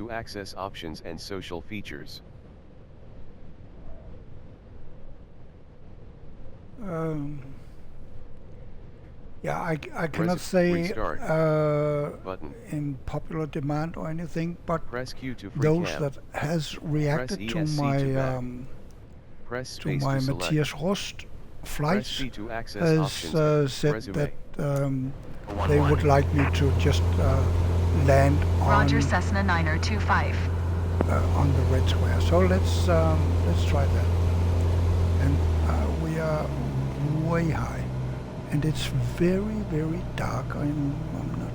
to access options and social features. Yeah, I cannot say Restart. Button. in popular demand or anything, but Press Q to free those cam. that has reacted Press to ESC to back. my Press to space my to select. Mathias Rust Press flights C to access has options. said Resume. that they would like me to just land on Roger Cessna 9er25 on the red square. So let's try that. And we are way high, and it's very, very dark. I'm not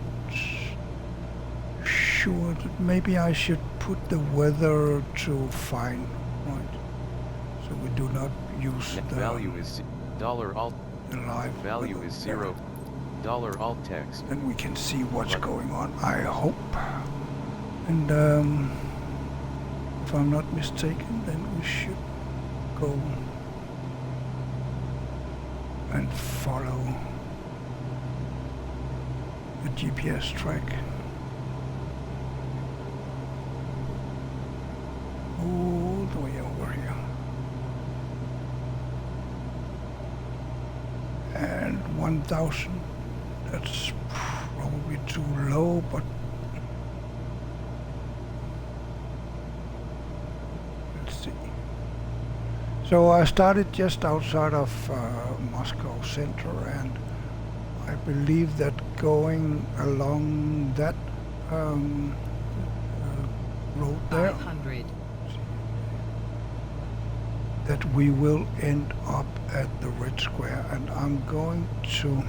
sure that maybe I should put the weather to fine, right? So we do not use Net the value is $alt. the live Value weather is there. $alt text. Then we can see what's going on, I hope. And if I'm not mistaken, then we should go and follow the GPS track. All the way over here. And 1,000, that's probably too low, but let's see. So I started just outside of Moscow center, and I believe that going along that road there, 500. that we will end up at the red square, and I'm going to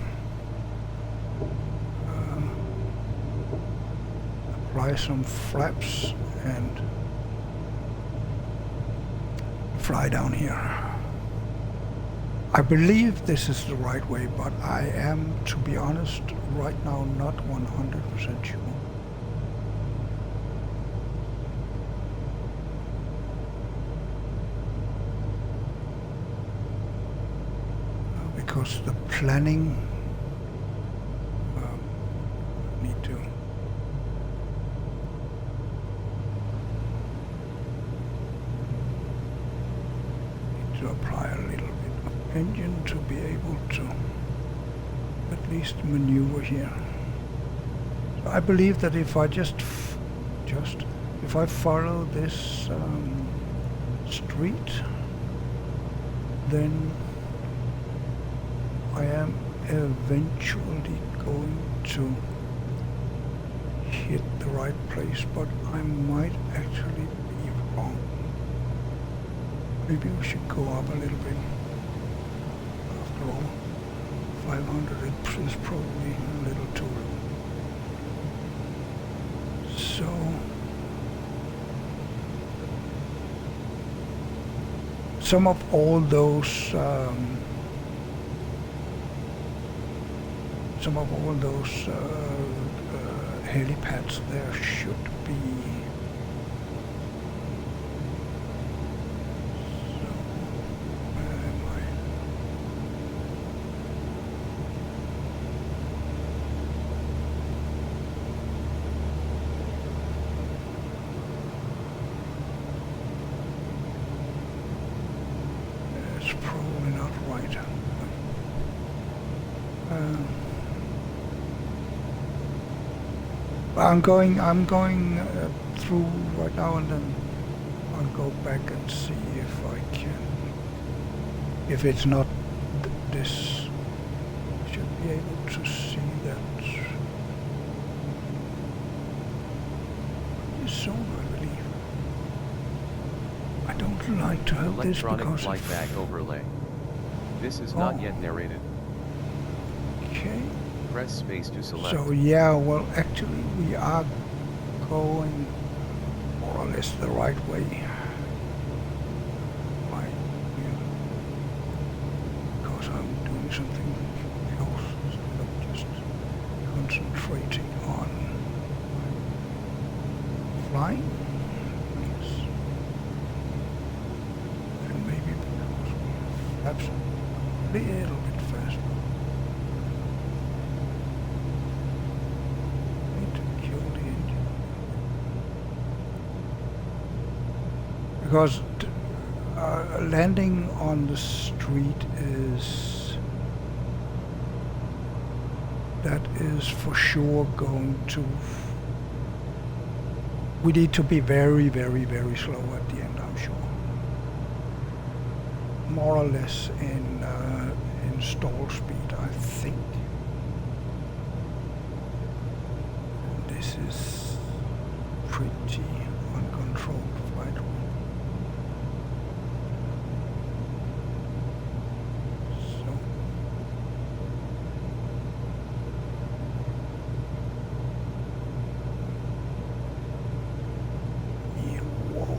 apply some flaps and fly down here. I believe this is the right way, but I am, to be honest, right now not 100% sure. Because the planning need to apply a little bit of engine to be able to at least maneuver here. So I believe that if I if I follow this street, then I am eventually going to hit the right place, but I might actually be wrong. Maybe we should go up a little bit. After all, 500 is probably a little too low. So some of all those helipads there should be. So where am I? It's probably not right. I'm going through right now, and then I'll go back and see if I can. If it's not this, I should be able to see that. This zone, I believe. I don't like to have this Electronic because flight bag overlay. This is not yet narrated. Okay. Press space to select. So yeah, well actually we are going more or less the right way. Right here. Because I'm doing something else instead of just concentrating on flying. Yes. And maybe because we have a little bit faster. because landing on the street is for sure going to. We need to be very, very, very slow at the end, I'm sure. More or less in stall speed, I think. This is pretty uncontrolled flight. So yeah, whoa.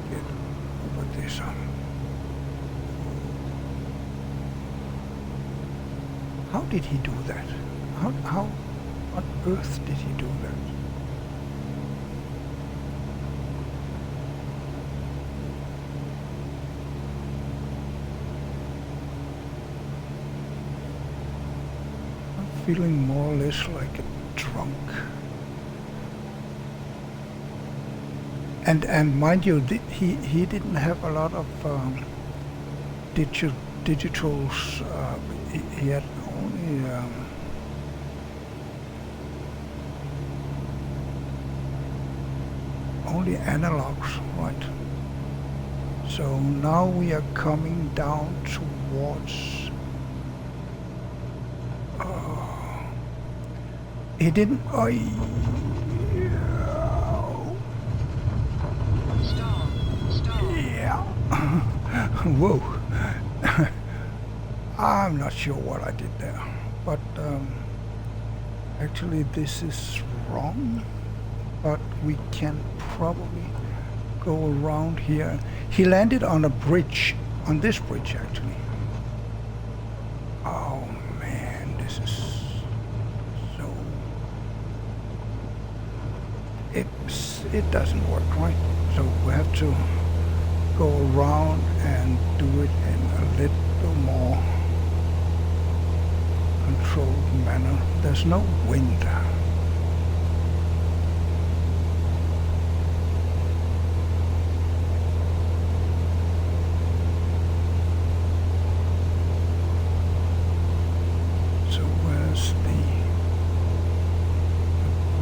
Get over this. How did he do that? How on earth did he do that? I'm feeling more or less like a drunk. And mind you, he didn't have a lot of digitals. He had only analogs, right? So now we are coming down towards. He didn't. Yeah. Whoa. I'm not sure what I did there, but actually this is wrong, but we can probably go around here. He landed on a bridge, on this bridge actually. Oh man, this is so... It doesn't work, right? So we have to go around and do it in a little more controlled manner. There's no wind. So where's the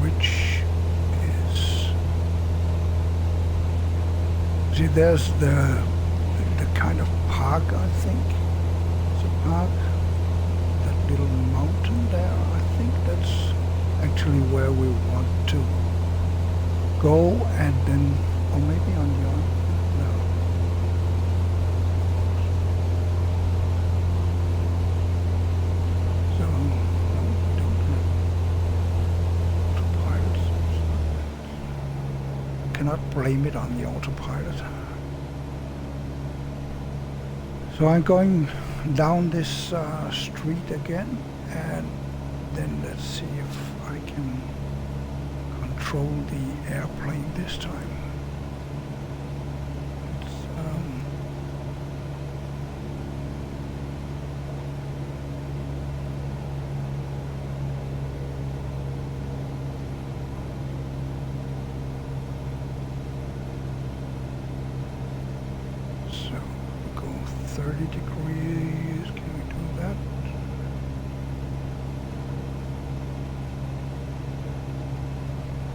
bridge is? See, there's the kind of park, I think. It's a park. Little mountain there, I think that's actually where we want to go, and then, or maybe on the other, no. So, no, we don't have autopilot. Cannot blame it on the autopilot. So I'm going down this street again, and then let's see if I can control the airplane this time. So we go 30 degrees. Can we do that?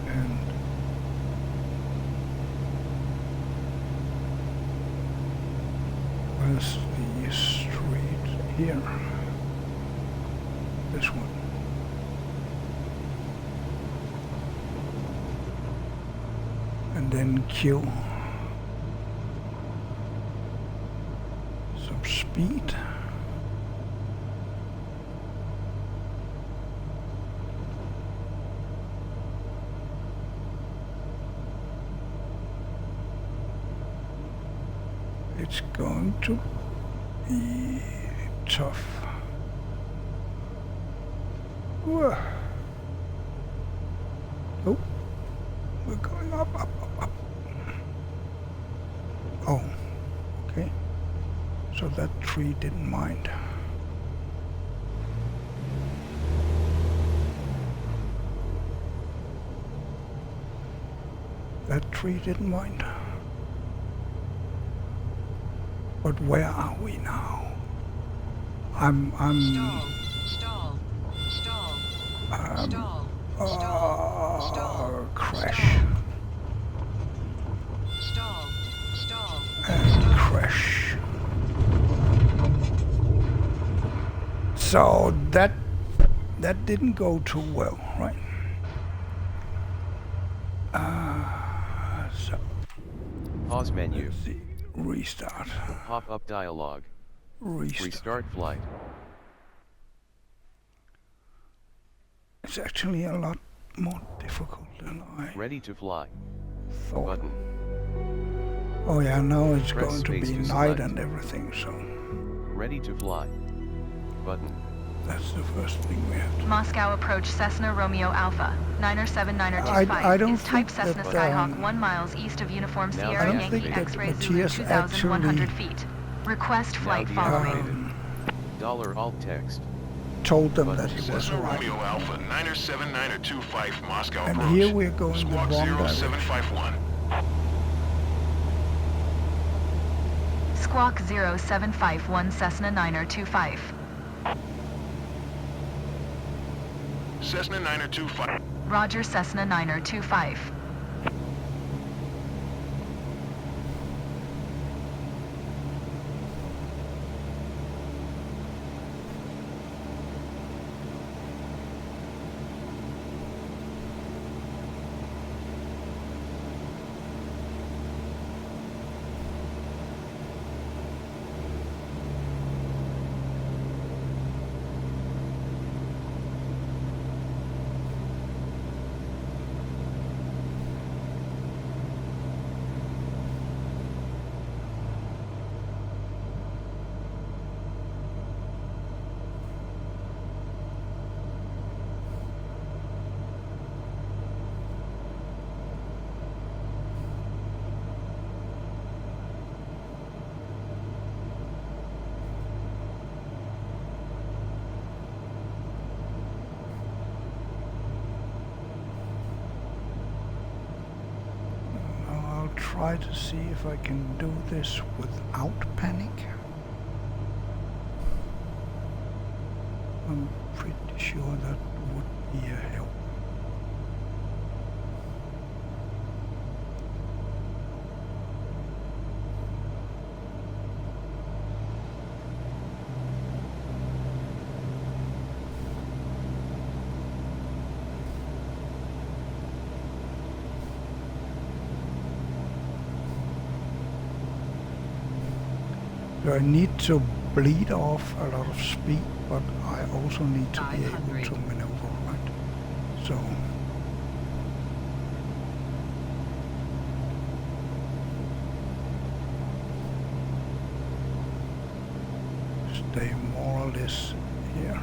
And where's the street? Here. This one. And then Q. Some speed. It's going to be tough. Whoa. Oh, we're going up, up, up, up. Oh, okay. So that tree didn't mind. That tree didn't mind. But where are we now? I'm Stall. crash. And crash. So that didn't go too well, right? So Pause menu. let's see. Restart. Pop-up dialog. Restart. Restart flight. It's actually a lot more difficult than I Ready to fly. thought. Button. Oh yeah, now it's Press going to space be to night select. and everything, so Ready to fly. Button. that's the first thing we have to. Moscow approach Cessna Romeo Alpha. Niner 7 Niner 25 I don't is type think Cessna that, Skyhawk 1 miles east of Uniform Now Sierra I don't Yankee think that X-ray Zulu Mathias 2,100 actually- feet. Request Now flight following. deactivated. $alt text. Told them Button. that it was Cessna right. Romeo Alpha, Niner 7 Niner 25, Moscow And approach. here we're going the Squawk wrong 0751. Squawk 0751 Cessna Niner 25. Cessna Niner 25. Roger Cessna Niner 25. Now I'll try to see if I can do this without panic. I'm pretty sure that would be a help. So I need to bleed off a lot of speed, but I also need to be able 500. to maneuver, right? So stay more or less here.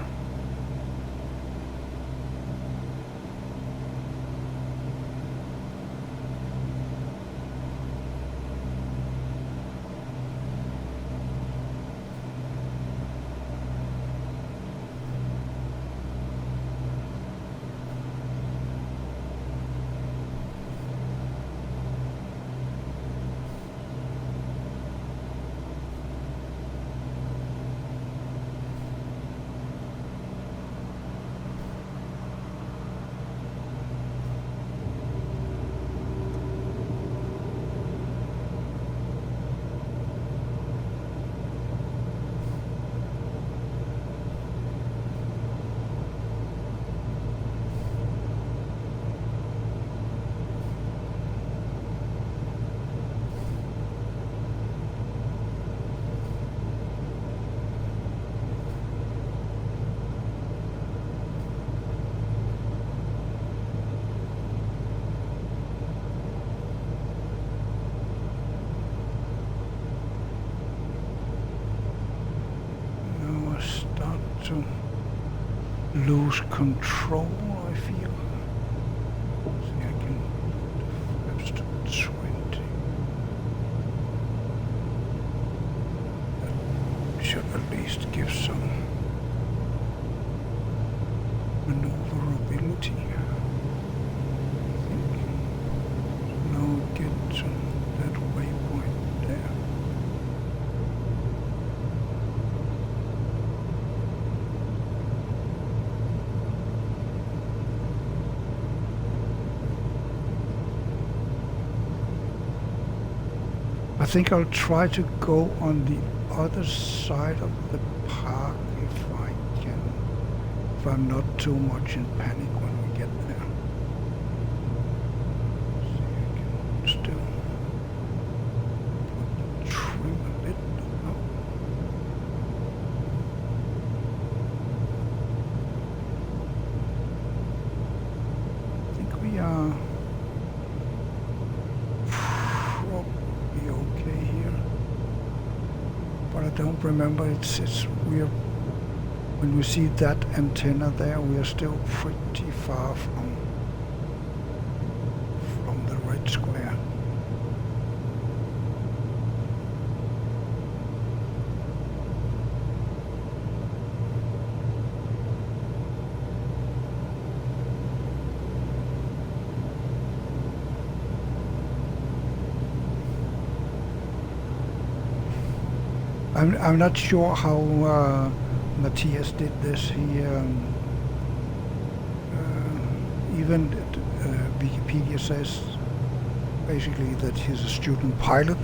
Now I start to lose control, I feel. See, I can perhaps to 20. That should at least give some maneuverability. I think. Now I think I'll try to go on the other side of the park if I can, if I'm not too much in panic when we get there. See, I can still put the trim a bit. No. I think we are probably okay here, but I don't remember. It's we're when we see that antenna there, we are still pretty far from the red square. I'm not sure how Mathias did this. He even Wikipedia says basically that he's a student pilot.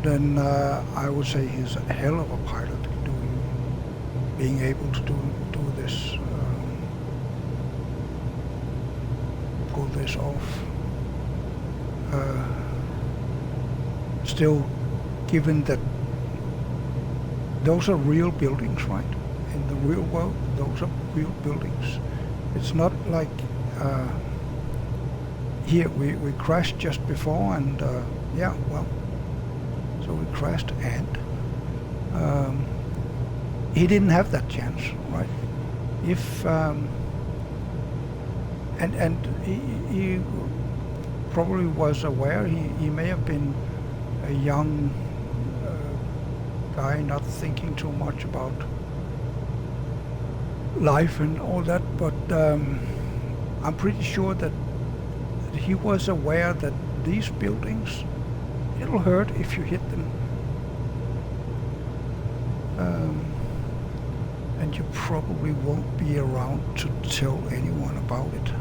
Then I would say he's a hell of a pilot, being able to do this, pull this off. Still, given that those are real buildings, right? In the real world, those are real buildings. It's not like here we crashed just before, and yeah, well, so we crashed, and he didn't have that chance, right? If and he probably was aware. He may have been a young guy, not thinking too much about life and all that, but I'm pretty sure that he was aware that these buildings, it'll hurt if you hit them, and you probably won't be around to tell anyone about it.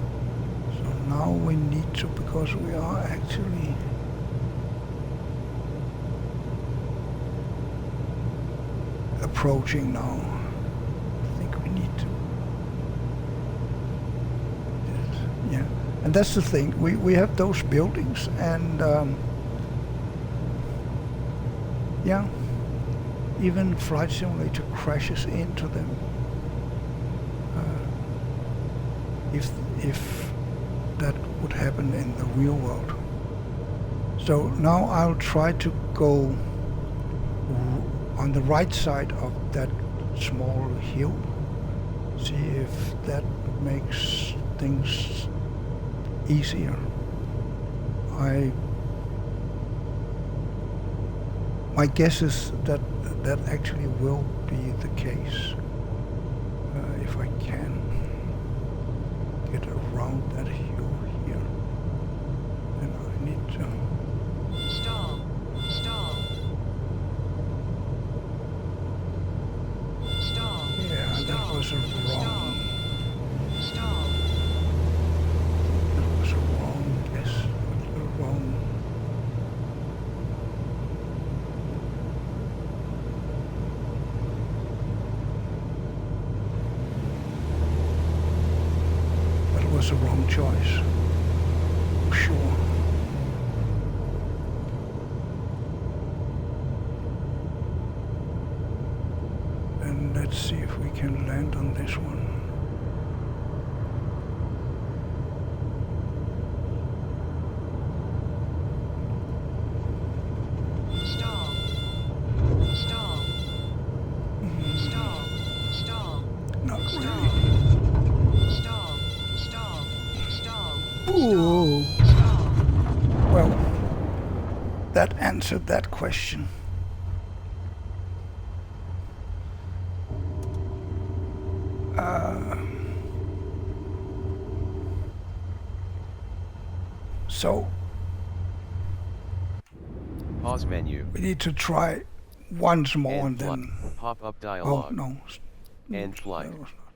So now we need to, because we are actually approaching now. I think we need to. Yeah, and that's the thing. We have those buildings, and yeah, even Flight Simulator crashes into them. If that would happen in the real world. So now I'll try to go on the right side of that small hill, see if that makes things easier. My guess is that that actually will be the case, if I can get around that hill here. And I need to Stall. Stall. Stall. yeah, that was a wrong. Stall. That was a wrong guess. A wrong. That was a wrong choice. Sure. And let's see if we can land on this one. Stall. Stall. Stall. Stall. Not really. Stall. Stall. Stall. Ooh. Stall. Well, that answered that question. So Pause menu. we need to try once more and End flight. then. Pop-up Oh dialog. no. End Oops, flight. that was not.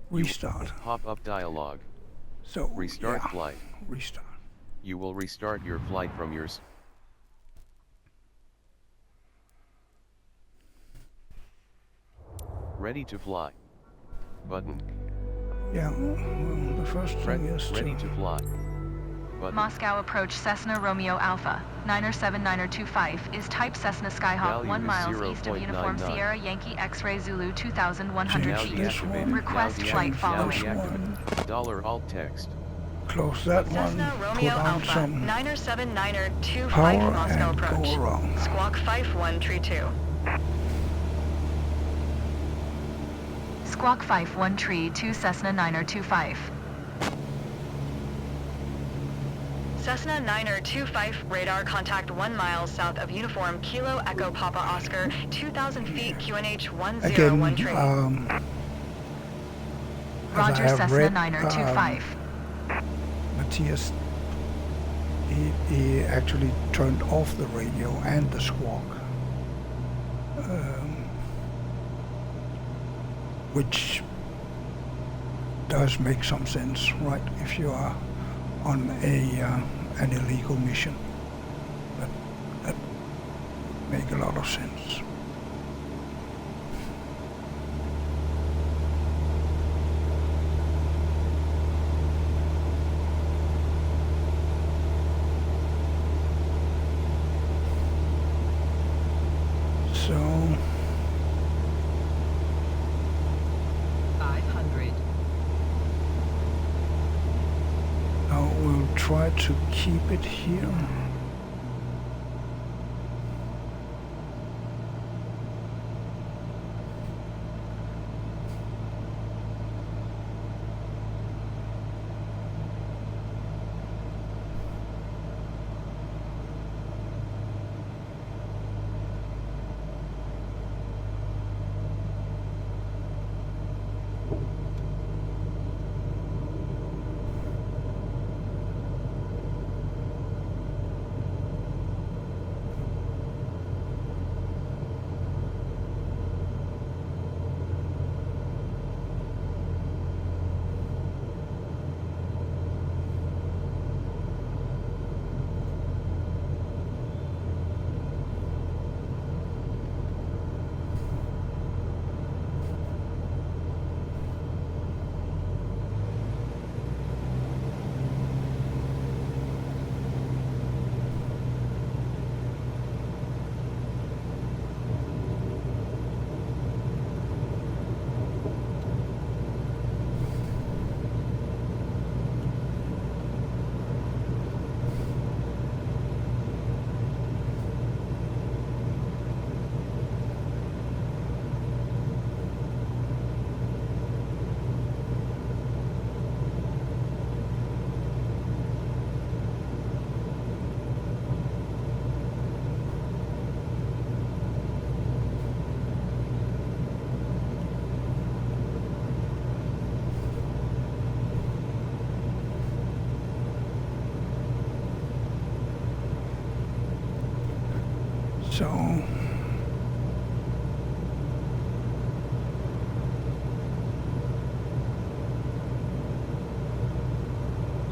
Restart. Pop-up dialog. So Restart yeah, flight. Restart. You will restart your flight from your Ready to fly. Button. Yeah, well, the first thing is Ready to fly. Button. Moscow approach Cessna Romeo Alpha, 979er25 is type Cessna Skyhawk Value 1 is miles east of Uniform 0.99. Sierra Yankee X-Ray Zulu 2100 Now change feet. this deactivate. one, Request Now flight deactivate. following. Now This one. deactivate. Dollar alt text. Close that one, Cessna put Romeo on Alpha, some 979er25 power Moscow and approach. go around. Squawk 5132. Squawk 5132 Cessna 9er25. Cessna 9er25 radar contact 1 mile south of Uniform Kilo Echo Papa Oscar, 2,000 feet QNH 101 Again, train. as I Roger have Cessna read, 9er25. Mathias, he actually turned off the radio and the squawk, which does make some sense, right? If you are on an illegal mission, that make a lot of sense. So 500. now we'll try to keep it here.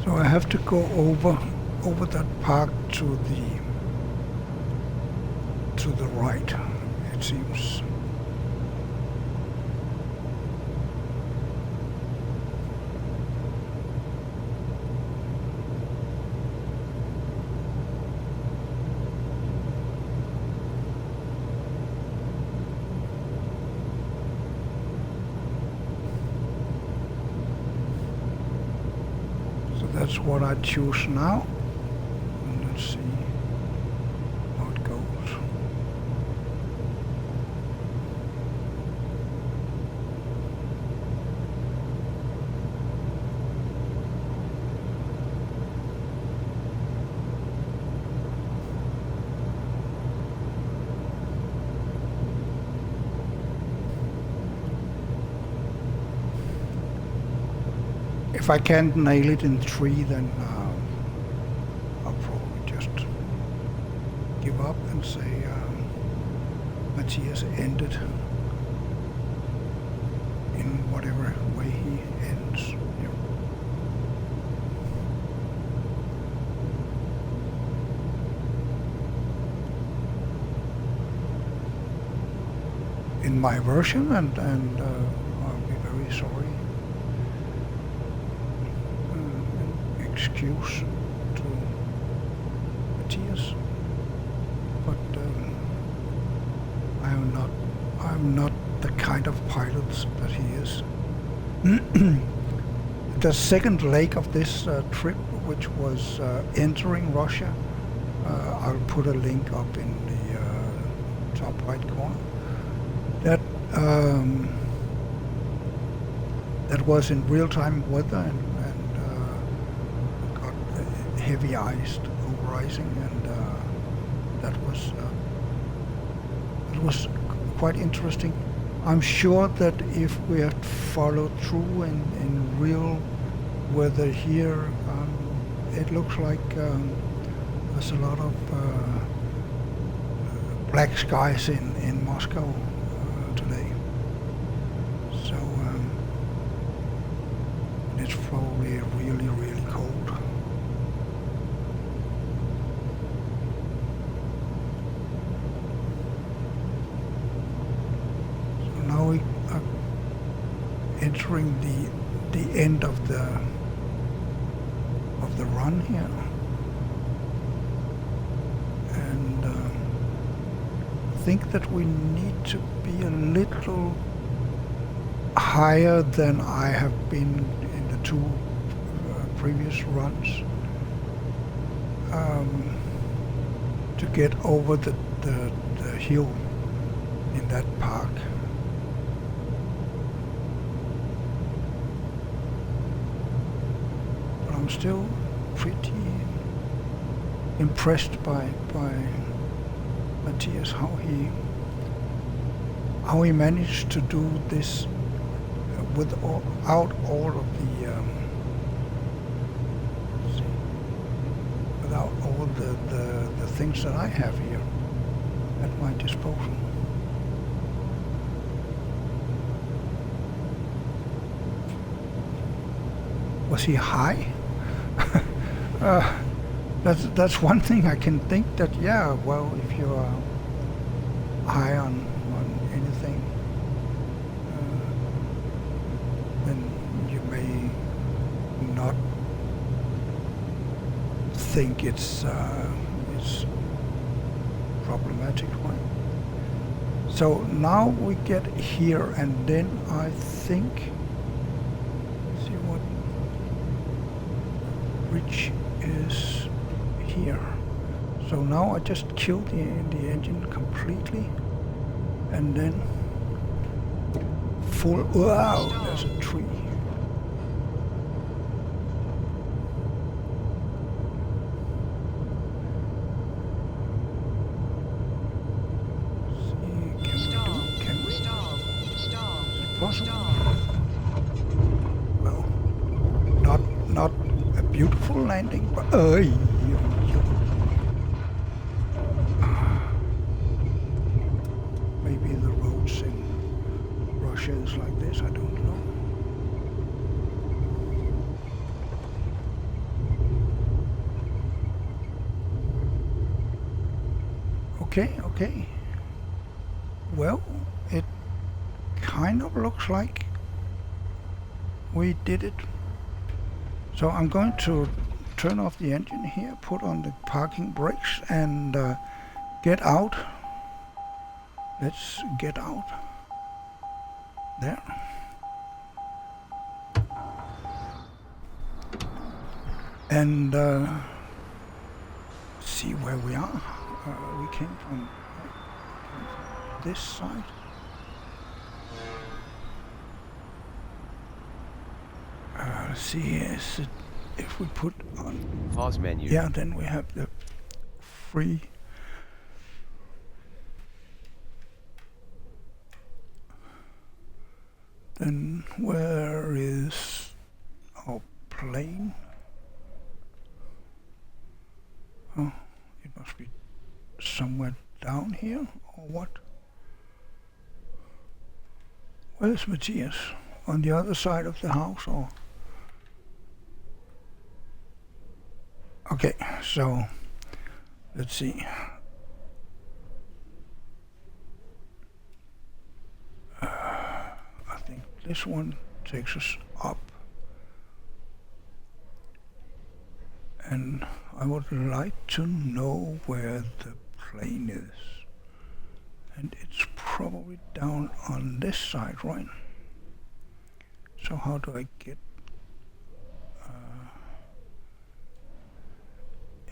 So I have to go over that park to the right, it seems. That's what I choose now. And let's see how it goes. If I can't nail it in 3, then I'll probably just give up and say Mathias ended in whatever way he ends. Yeah. In my version, and I'll be very sorry. An excuse to Mathias, but I'm not the kind of pilot that he is. The second leg of this trip, which was entering Russia, I'll put a link up in the top right corner. That that was in real-time weather and got heavy iced over icing, and that was quite interesting. I'm sure that if we had followed through in real weather here, it looks like there's a lot of black skies in Moscow today. So it's probably really, really cold. Now we are entering the end of the run here, and I think that we need to be a little higher than I have been in the two previous runs to get over the hill in that park. I'm still pretty impressed by Mathias, how he managed to do this without all of the without all the things that I have here at my disposal. Was he high? That's one thing I can think that, yeah, well, if you're high on anything, then you may not think it's problematic, right? So now we get here, and then I think, see what ridge is here. So now I just killed the engine completely, and then full. Wow, there's a tree. Well, not a beautiful landing, but maybe the roads in Russia is like this, I don't know. Okay. Well, it kind of looks like we did it. So I'm going to turn off the engine here, put on the parking brakes, and get out. Let's get out. There. And see where we are. We came from this side. See, is it, if we put on Pause menu. Yeah, then we have the free. Then where is our plane? Oh, it must be somewhere down here, or what? Where's Mathias? On the other side of the house, or? Okay, so let's see. this one takes us up. And I would like to know where the plane is. And it's probably down on this side, right? So how do I get...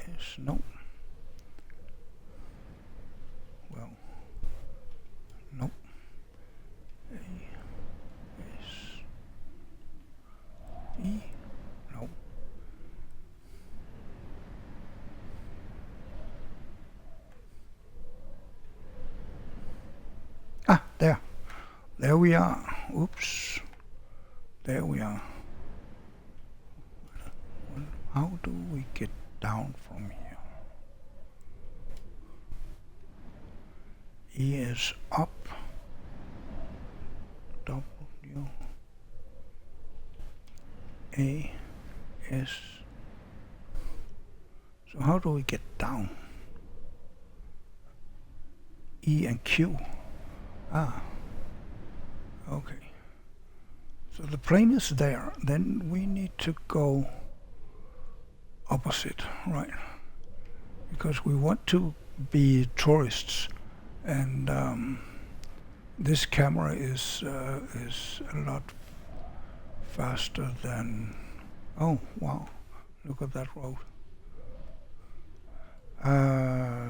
yes, no. Well, nope. A, S, E, no. Ah, there. There we are. Oops. There we are. How do we get down from here? E is up. W. A. S. So how do we get down? E and Q. Ah. Okay. So the plane is there. Then we need to go opposite, right? Because we want to be tourists, and this camera is a lot faster than... Oh wow! Look at that road.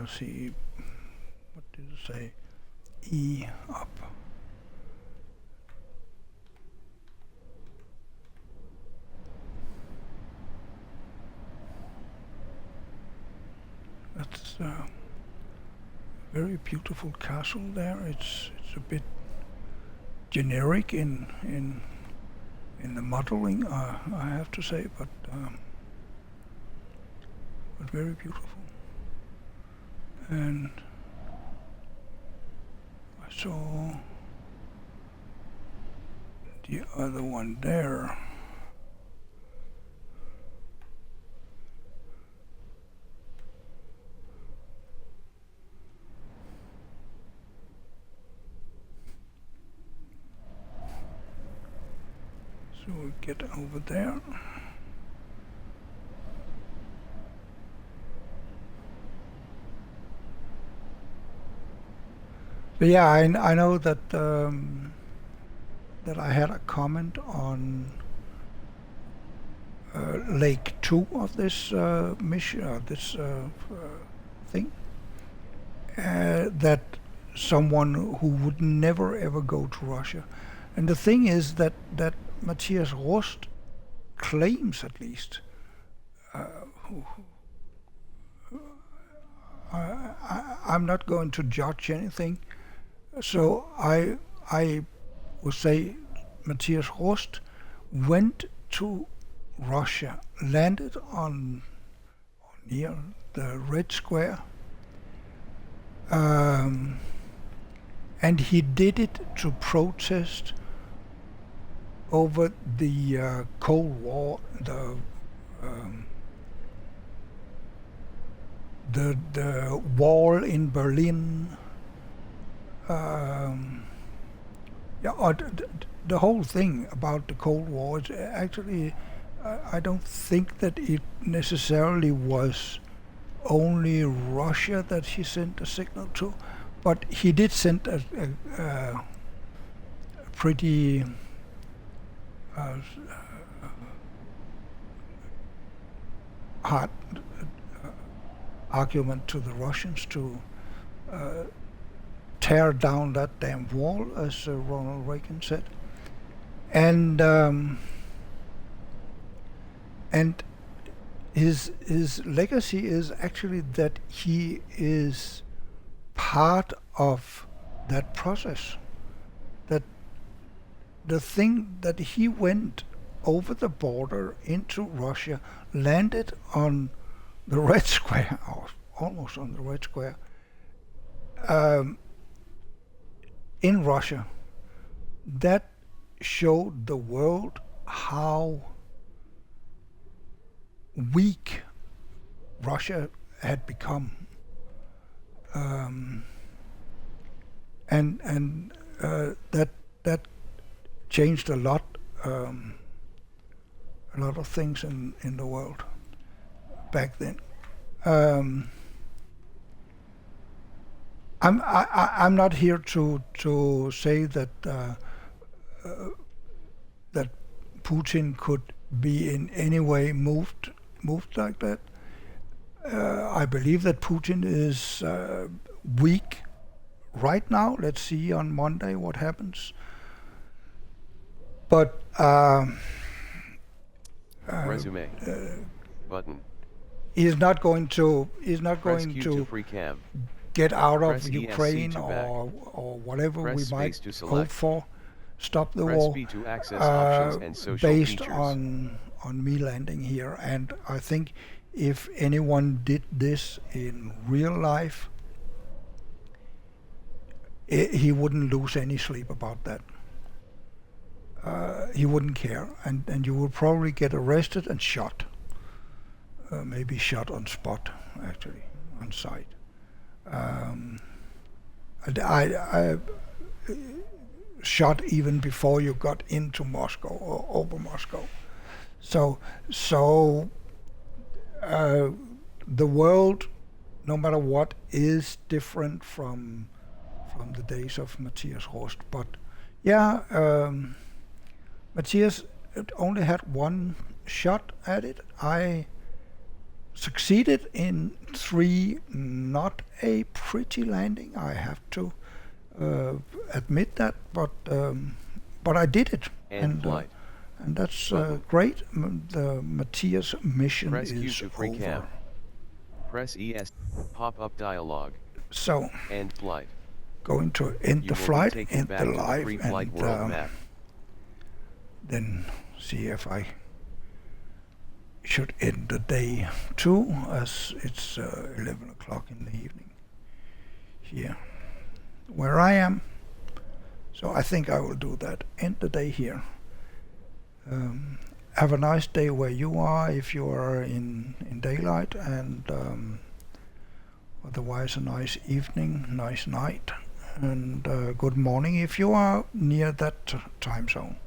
See, what did it say? E up. That's a very beautiful castle there. It's a bit generic in the modeling, I have to say, but very beautiful. And I saw the other one there. So we get over there. But yeah, I know that that I had a comment on Lake 2 of this mission, this thing, that someone who would never ever go to Russia. And the thing is that Mathias Rust claims, at least, I'm not going to judge anything, so I would say Mathias Rust went to Russia, landed on near the Red Square, and he did it to protest over the Cold War, the wall in Berlin, yeah, or the whole thing about the Cold War. Is actually, I don't think that it necessarily was only Russia that he sent a signal to, but he did send a pretty hard argument to the Russians to tear down that damn wall, as Ronald Reagan said, and his legacy is actually that he is part of that process. That the thing that he went over the border into Russia, landed on the Red Square, or almost on the Red Square, in Russia, that showed the world how weak Russia had become, and that changed a lot of things in the world back then. I'm not here to say that that Putin could be in any way moved like that. I believe that Putin is weak right now. Let's see on Monday what happens. But Resume. Button. He's not going to Press Q to free cam. get out Press of ESC Ukraine to back. or whatever Press we space might to hope select. for. Stop the Press war B to access options and social based features. on me landing here. And I think if anyone did this in real life, he wouldn't lose any sleep about that. He wouldn't care, and you would probably get arrested and shot. Maybe shot on spot, actually, on site. I shot even before you got into Moscow or over Moscow. So the world, no matter what, is different from the days of Mathias Rust. But yeah, Mathias only had one shot at it. I succeeded in 3, not a pretty landing, I have to admit that, but I did it, And flight. and that's great. The Mathias mission Press Q is to free over. cam. Press ES. Pop-up dialog. So End flight. going to end You the will be flight, taken end back the to the live, free flight and world map. then see if I should end the day too, as it's 11 o'clock in the evening here where I am. So I think I will do that. End the day here. Have a nice day where you are, if you are in daylight, and otherwise a nice evening, nice night, and good morning if you are near that time zone.